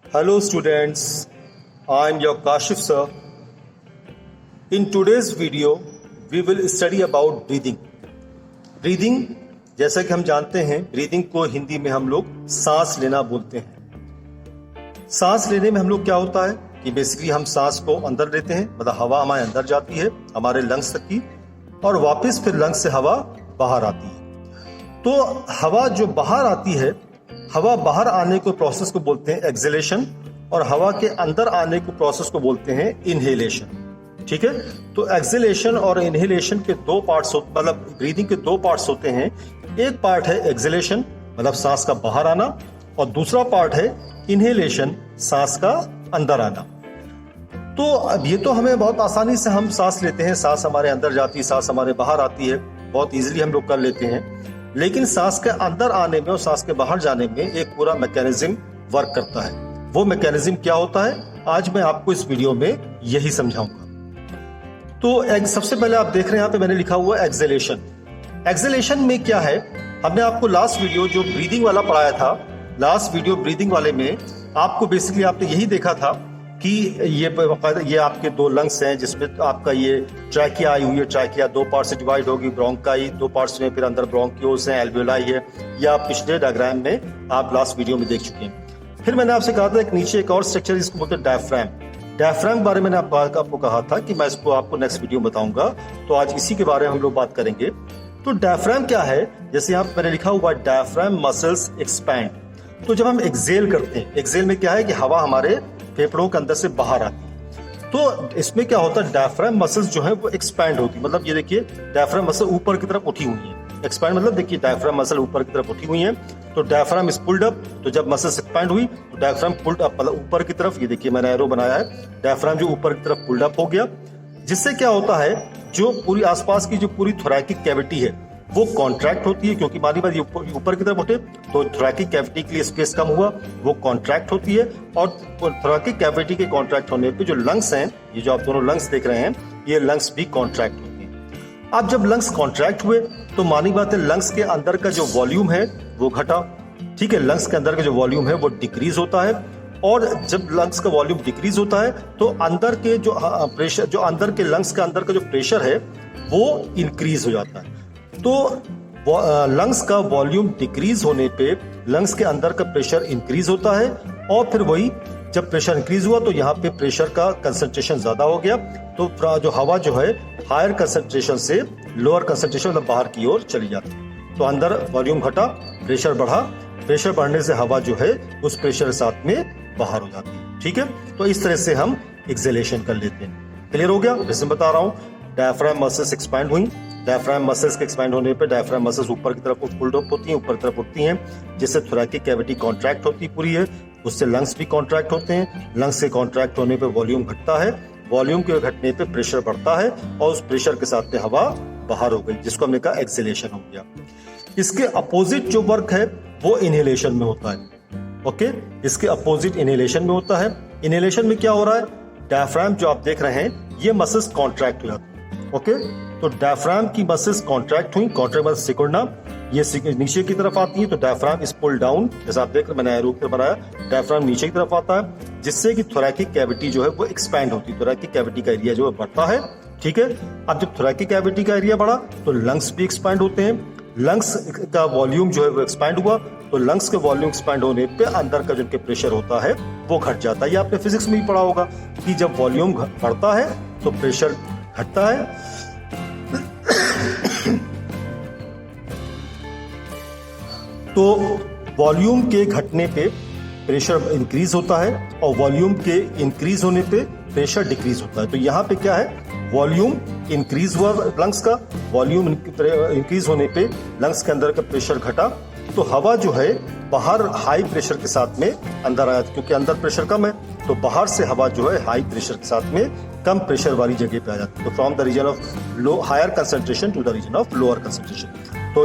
Hello students, I am your Kashif sir. In today's video, we will study about breathing. Breathing, जैसा कि हम जानते हैं, breathing को हिंदी में हम लोग सांस लेना बोलते हैं। सांस लेने में हम लोग क्या होता है कि बेसिकली हम सांस को अंदर लेते हैं, मतलब हवा हमारे अंदर जाती है हमारे लंग्स तक की, और वापस फिर लंग्स से हवा बाहर आती है। तो हवा जो बाहर आती है, हवा बाहर आने को प्रोसेस को बोलते हैं एक्सहेलेशन, और हवा के अंदर आने को प्रोसेस को बोलते हैं इनहेलेशन। ठीक है, तो एक्सहेलेशन और इनहेलेशन के दो पार्ट्स, मतलब ब्रीदिंग के दो पार्ट्स होते हैं। एक पार्ट है एक्सहेलेशन, मतलब सांस का बाहर आना, और दूसरा पार्ट है इनहेलेशन, सांस का अंदर आना। तो अब ये तो हमें बहुत आसानी से हम सांस लेते हैं, सांस हमारे अंदर जाती है, सांस हमारे बाहर आती है, बहुत इजीली हम लोग कर लेते हैं। लेकिन सांस के अंदर आने में और सांस के बाहर जाने में एक पूरा मैकेनिज्म वर्क करता है। वो मैकेनिज्म क्या होता है, आज मैं आपको इस वीडियो में यही समझाऊंगा। तो सबसे पहले आप देख रहे हैं यहाँ पे मैंने लिखा हुआ एक्सहेलेशन। एक्सहेलेशन में क्या है, हमने आपको लास्ट वीडियो जो ब्रीदिंग वाला पढ़ाया था, लास्ट वीडियो ब्रीदिंग वाले में आपको बेसिकली आपने यही देखा था कि ये आपके दो लंग्स हैं, जिसमें आपका ये ट्रैकिया आई हुई है। ट्रैकिया दो पार्ट से डिवाइड होगी, ब्रोंकाई दो पार्ट्स में, फिर अंदर ब्रोंकियोल्स हैं, एल्वियोलाई है। या आप पिछले डायग्राम में आप लास्ट वीडियो में देख चुके हैं। फिर मैंने आपसे कहा था एक नीचे एक और स्ट्रक्चर जिसको बोलते हैं डायफ्राम। डायफ्राम बारे में मैंने आपको कहा था कि मैं इसको आपको नेक्स्ट वीडियो में बताऊंगा, तो आज इसी के बारे में हम लोग बात करेंगे। तो डायफ्राम क्या है, जैसे यहाँ मैंने लिखा हुआ डायफ्राम मसल्स एक्सपैंड। तो जब हम एक्सहेल करते हैं, एक्सहेल में क्या है कि हवा हमारे फेफड़ों के अंदर से बाहर आती है, तो इसमें क्या होता है, डायफ्राम मसल्स जो है वो एक्सपैंड होती है। मतलब ये देखिए डायफ्राम मसल ऊपर की तरफ उठी हुई है। एक्सपैंड मतलब देखिए डायफ्राम मसल ऊपर की तरफ उठी हुई है, तो डायफ्राम इज पुल्ड अप। तो जब मसल्स एक्सपैंड हुई तो डायफ्राम पुल्ड अप, मतलब ऊपर की तरफ। ये देखिए मैंने एरो बनाया है, डायफ्राम जो ऊपर की तरफ पुल्ड अप हो गया, जिससे क्या होता है, जो पूरी आसपास की जो पूरी थोरैकिक कैविटी है वो कॉन्ट्रैक्ट होती है, क्योंकि मानी बात ये ऊपर की तरफ उठे तो थोरैकिक कैविटी के लिए स्पेस कम हुआ, वो कॉन्ट्रैक्ट होती है। और थोरैकिक कैविटी के कॉन्ट्रैक्ट होने पे जो लंग्स हैं, ये जो आप दोनों लंग्स देख रहे हैं, ये लंग्स भी कॉन्ट्रैक्ट होती हैं। अब जब लंग्स कॉन्ट्रैक्ट हुए तो मानी बात है लंग्स के अंदर का जो वॉल्यूम है वो घटा। ठीक है, लंग्स के अंदर का जो वॉल्यूम है वो डिक्रीज होता है, और जब लंग्स का वॉल्यूम डिक्रीज होता है तो अंदर के जो प्रेशर, जो अंदर के लंग्स के अंदर का जो प्रेशर है वो इंक्रीज हो जाता है। तो लंग्स का वॉल्यूम डिक्रीज होने पे लंग्स के अंदर का प्रेशर इंक्रीज होता है, और फिर वही जब प्रेशर इंक्रीज हुआ तो यहाँ पे प्रेशर का कंसंट्रेशन ज्यादा हो गया, तो जो हवा जो है हायर कंसंट्रेशन से लोअर कंसंट्रेशन मतलब बाहर की ओर चली जाती है। तो अंदर वॉल्यूम घटा, प्रेशर बढ़ा, प्रेशर बढ़ने से हवा जो है उस प्रेशर के साथ में बाहर हो जाती है। ठीक है, तो इस तरह से हम एक्सहेलेशन कर लेते हैं। क्लियर हो गया, जैसे बता रहा हूँ, डायफ्राम मसल्स एक्सपैंड हुई। डायफ्राम मसल्स के एक्सपैंड होने पे डायफ्राम मसल्स ऊपर की तरफ पुल्ड अप होती हैं, ऊपर की तरफ उठती हैं, जिससे थोरैकिक कैविटी कॉन्ट्रैक्ट होती पूरी है, उससे लंग्स भी कॉन्ट्रैक्ट होते हैं। लंग्स से कॉन्ट्रैक्ट होने पे वॉल्यूम घटता है, वॉल्यूम के घटने पे प्रेशर बढ़ता है, और उस प्रेशर के साथ में हवा बाहर हो गई, जिसको हमने कहा एक्सहेलेशन हो गया। इसके अपोजिट जो वर्क है वो इनहेलेशन में होता है। ओके, इसके अपोजिट इनहेलेशन में होता है। इनहेलेशन में क्या हो रहा है, डायफ्राम जो आप देख रहे हैं ये मसल्स कॉन्ट्रैक्ट हो जाती है। ओके, तो डायफ्राम की मसल्स कॉन्ट्रैक्ट हुई, कॉन्ट्रैक्ट मतलब सिकुड़ना, ये नीचे की तरफ आती है, तो डायफ्राम इज पुल डाउन। जैसा आप देख रहे, मैंने एरो पे बनाया, डायफ्राम नीचे की तरफ आता है, जिससे कि थोरैकिक कैविटी जो है वो एक्सपैंड होती है, थोरैकिक कैविटी का एरिया जो है बढ़ता है। ठीक है, अब जब थोरैकिक कैविटी का एरिया बढ़ा तो लंग्स भी एक्सपैंड होते हैं। लंग्स का वॉल्यूम जो है वो एक्सपैंड हुआ, तो लंग्स के वॉल्यूम एक्सपैंड होने पे अंदर का जो प्रेशर होता है वो घट जाता है। ये आपने फिजिक्स में भी पढ़ा होगा कि जब वॉल्यूम बढ़ता है तो प्रेशर घटता है। तो वॉल्यूम के घटने पे प्रेशर इंक्रीज होता है, और वॉल्यूम के इंक्रीज होने पे प्रेशर डिक्रीज होता है। तो यहाँ पे क्या है, वॉल्यूम इंक्रीज हुआ लंग्स का, वॉल्यूम इंक्रीज होने पे लंग्स के अंदर का प्रेशर घटा, तो हवा जो है बाहर हाई प्रेशर के साथ में अंदर आया, क्योंकि अंदर प्रेशर कम है, तो बाहर से हवा जो है हाई प्रेशर के साथ में कम प्रेशर वाली जगह पे आ जाती है। तो from the region of low higher concentration to the region of lower concentration. तो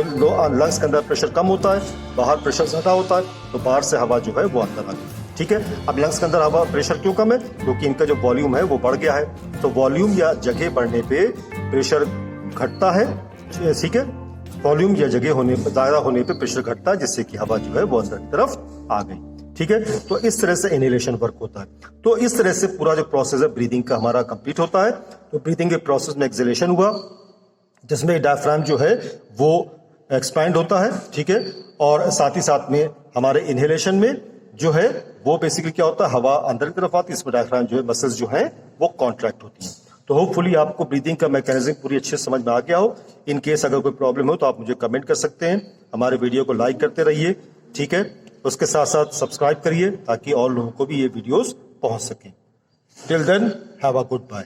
लंग्स के अंदर प्रेशर कम होता है, बाहर प्रेशर ज्यादा होता है, तो बाहर से हवा जो है वो अंदर आ गई। ठीक है, अब लंग्स के अंदर हवा प्रेशर क्यों कम है, क्योंकि इनका जो वॉल्यूम है वो बढ़ गया है। तो वॉल्यूम या जगह बढ़ने पे प्रेशर घटता है। ठीक है, वॉल्यूम या जगह होने ज्यादा होने पे प्रेशर घटता है, जिससे कि हवा जो है वो अंदर की तरफ आ गई। ठीक है। तो इस तरह से इनहेलेशन वर्क होता है। तो इस तरह से पूरा जो प्रोसेस है ब्रीदिंग का हमारा कंप्लीट होता है। तो ब्रीदिंग के प्रोसेस में एक्सहेलेशन हुआ, जिसमें डायफ्राम जो है वो एक्सपैंड होता है, ठीक है। और साथ ही साथ में हमारे इनहेलेशन में जो है वो बेसिकली क्या होता है, हवा अंदर की तरफ आती है, इसमें डायफ्राम जो है मसल्स जो है वो कॉन्ट्रैक्ट होती हैं। तो होपफुली आपको ब्रीदिंग का मैकेनिज्म पूरी अच्छे से समझ में आ गया हो। इन केस अगर कोई प्रॉब्लम हो तो आप मुझे कमेंट कर सकते हैं। हमारे वीडियो को लाइक करते रहिए, ठीक है। उसके साथ साथ सब्सक्राइब करिए ताकि और लोगों को भी ये वीडियोस पहुंच सकें। Till then have a good bye.